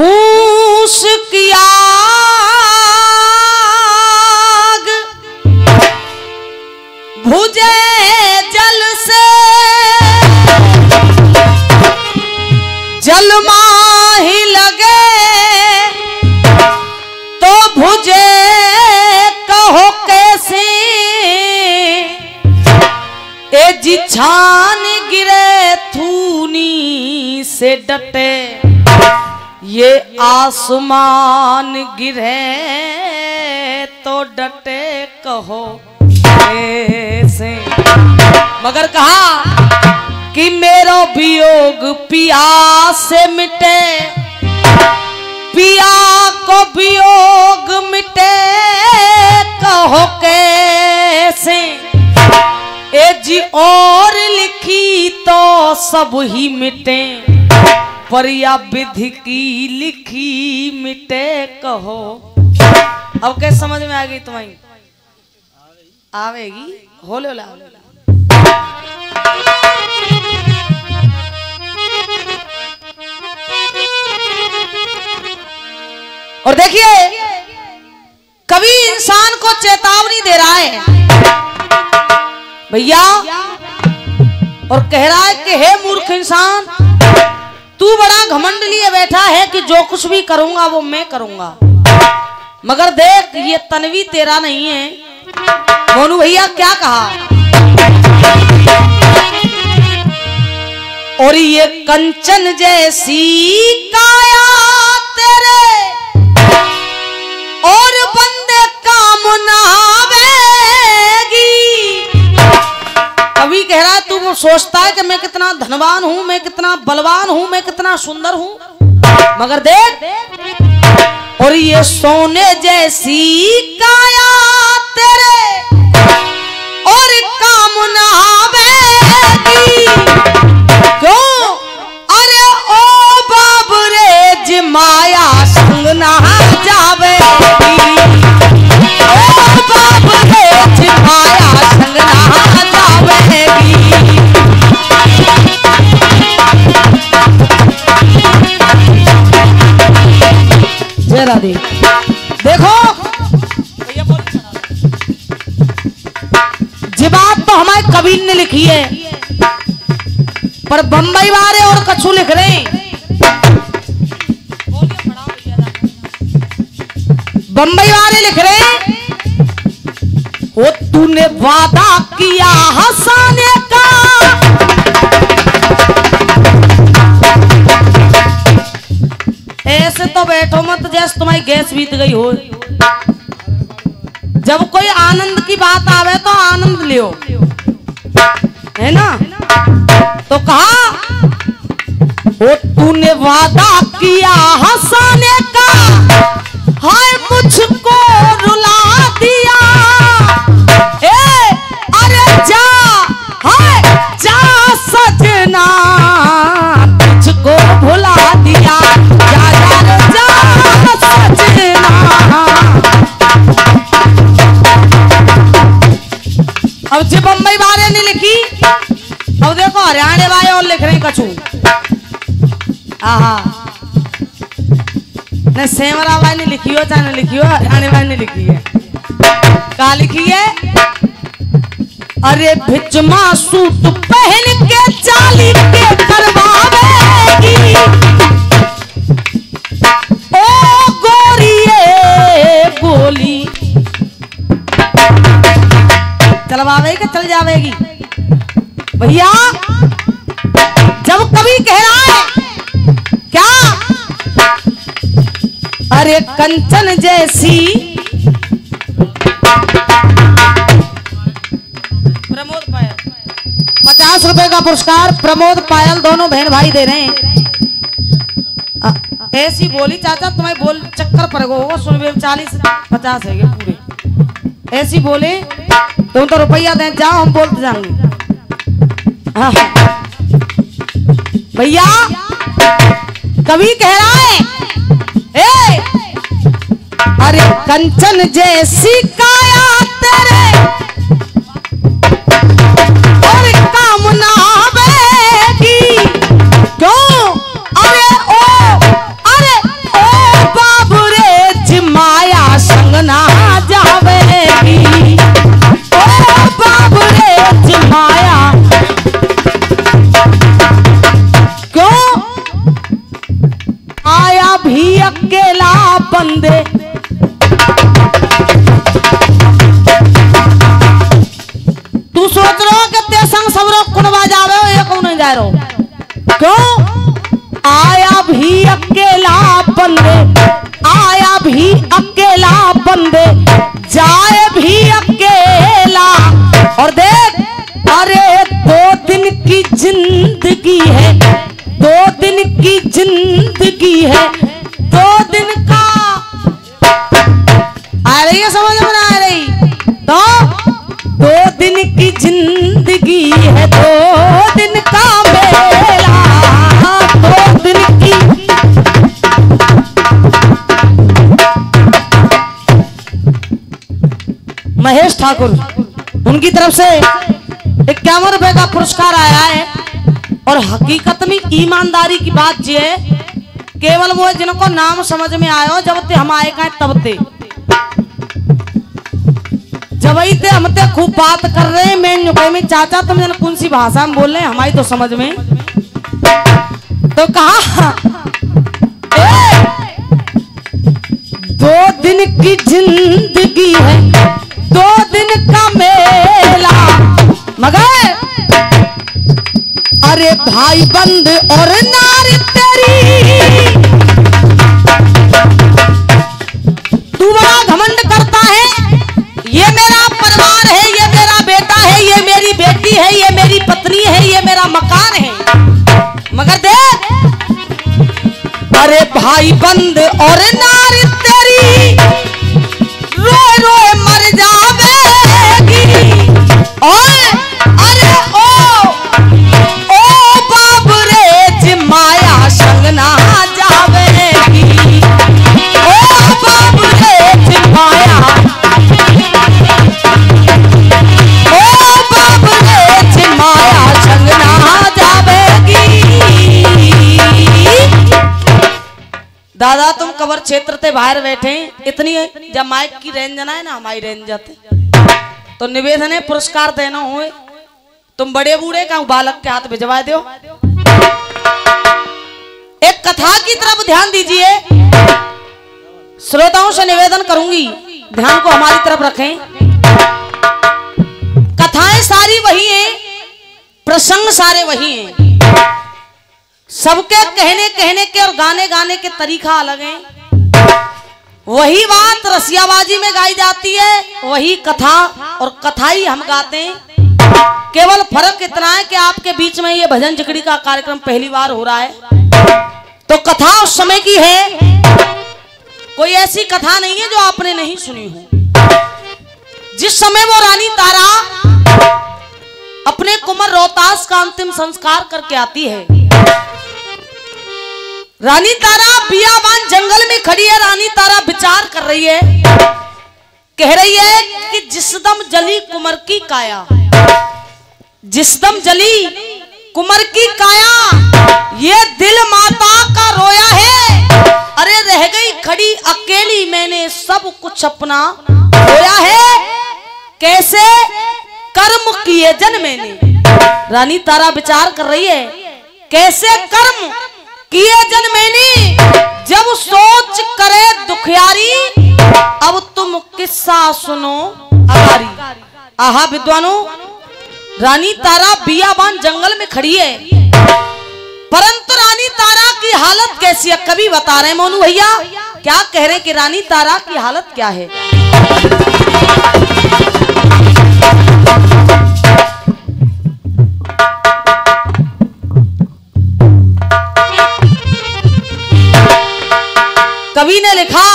फूस की आग भुजे जल से जल माही लगे तो भुजे कहो कैसे ए जी छान गिरे थूनी से डटे ये आसमान गिरे तो डटे कहो कैसे। मगर कहा कि मेरो वियोग पिया से मिटे, पिया को वियोग मिटे कहो कैसे। ए जी और लिखी तो सब ही मिटे, पर या विधि की लिखी मिटे कहो। अब कैसे समझ में आ गई तुम्हारी? आवेगी होले होले होले। और देखिए कवि इंसान को चेतावनी दे रहा है भैया, और कह रहा है कि हे मूर्ख इंसान, तू बड़ा घमंड लिए बैठा है कि जो कुछ भी करूंगा वो मैं करूंगा, मगर देख ये तन्वी तेरा नहीं है। मोनू भैया क्या कहा? और ये कंचन जैसी काया तेरे और बंदे काम ना आवेगी। कवि कह रहा है तू वो सोचता है कि मैं कितना धनवान हूं, मैं कितना बलवान हूं, मैं कितना सुंदर हूं, मगर देख और ये सोने जैसी काया तेरे और काम ना आवेगी। क्यों? अरे ओ बाबरे माया संग ना जावेगी, ओ बाबरे माया संग ना जावेगी। जय राधे। देखो ये बात तो हमारे कबीर ने लिखी है, पर बंबई वाले और कछु लिख रहे हैं। बंबई वाले लिख रहे हैं वो तूने वादा किया हंसाने का, ऐसे तो बैठो मत जैसे तुम्हारी गैस बीत गई हो। जब कोई आनंद की बात आवे तो आनंद लियो, है ना? तो कहा वो तूने वादा किया हंसाने का, हाय मुझको रुला दिया। ए अरे जा, हाय जा सजना, मुझको भुला दिया। जा जा जा सजना। अब जो बम्बई वाले ने लिखी, अब देखो हरियाणा वाले और लिख रहे कछु। आहा न सेमरा भाई ने लिखी हो चाहे न लिखी हो, हरियाणा भाई ने लिखी है। क्या लिखी है? अरे भिजमा सूट पहन के चाली के करवावेगी, ओ गोरिये गोली चलवावेगी चल जावेगी। भैया जब कवि कह रहा है क्या, अरे कंचन जैसी, प्रमोद पायल 50 रुपए का पुरस्कार प्रमोद पायल दोनों बहन भाई दे रहे हैं। ऐसी बोली चाचा तुम्हारी बोल चक्कर पर गो 40-50 है पूरे। ऐसी बोले तुम तो रुपया दें, जाओ हम बोलते जाएंगे। भैया कवि कह रहा है ए अरे कंचन जैसी काया तेरे और काम ना आवेगी। क्यों? अरे ओ बंदे। तू सोच रहो कि ते संग सबरो कुनवा जावे हो, ये कौन नहीं जा रहो? क्यों? आया भी अकेला बंदे, आया भी अकेला बंदे, जाए भी अकेला। और देख, अरे 2 दिन की जिंदगी है, 2 दिन की जिंदगी है, 2 दिन का। आ रही है समझ में? आ रही तो 2 दिन की जिंदगी है, 2 दिन का मेला, 2 दिन की। महेश ठाकुर, उनकी तरफ से 51 रुपए का पुरस्कार आया है। और हकीकत में ईमानदारी की बात ये है, केवल वो जिनको नाम समझ में आयो जब ते हम आए का तब ते, जब ही ते हम ते खूब बात कर रहे हैं मैं में चाचा तुम जन कौन सी भाषा में बोल रहे हैं हमारी तो समझ में। तो कहा 2 दिन की जिंदगी है, 2 दिन का मेला। मगर अरे भाई बंद और नारी तेरी, तू बड़ा घमंड करता है, ये मेरा परिवार है, ये मेरा बेटा है, ये मेरी बेटी है, ये मेरी पत्नी है, ये मेरा मकान है। मगर देख, अरे भाई बंद और नारी तेरी रोए रोए मर जावेगी। और अरे ओ बाब रे जिमाया संग ना जावेगी, ओ बाब रे जिमाया, ओ बाब रे जिमाया संग ना जावेगी। दादा तुम कवर क्षेत्र से बाहर बैठे, इतनी जब माइक की रेंज ना है ना हमारी रेंज जाते, तो निवेदन है पुरस्कार देना हो, तुम बड़े बूढ़े का बालक के हाथ भिजवा दो। एक कथा की तरफ ध्यान दीजिए, श्रोताओं से निवेदन करूंगी ध्यान को हमारी तरफ रखें। कथाएं सारी वही हैं, प्रसंग सारे वही हैं, सबके कहने के और गाने के तरीका अलग हैं। वही बात रसियाबाजी में गाई जाती है, वही कथा और कथाई हम गाते हैं। केवल फर्क इतना है कि आपके बीच में ये भजन जिकड़ी का कार्यक्रम पहली बार हो रहा है, तो कथा उस समय की है, कोई ऐसी कथा नहीं है जो आपने नहीं सुनी हो। जिस समय वो रानी तारा अपने कुंवर रोहतास का अंतिम संस्कार करके आती है, रानी तारा बियाबान जंगल में खड़ी है, रानी तारा विचार कर रही है, कह रही है कि जिस दम जली कुंवर की काया, जिस दम जली कुंवर की काया, ये दिल माता का रोया है। अरे रह गई खड़ी अकेली, मैंने सब कुछ अपना खोया है, कैसे कर्म किए जन मैंने। रानी तारा विचार कर रही है, कैसे कर्म किए जन मैंने, जब सोच करे दुखियारी, अब तुम किस्सा सुनो हमारी। आहा विद्वानों, रानी तारा बियाबान जंगल में खड़ी है, परंतु रानी तारा की हालत कैसी है कवि बता रहे हैं। मोनू भैया क्या कह रहे हैं कि रानी तारा की हालत क्या है। कवि ने लिखा,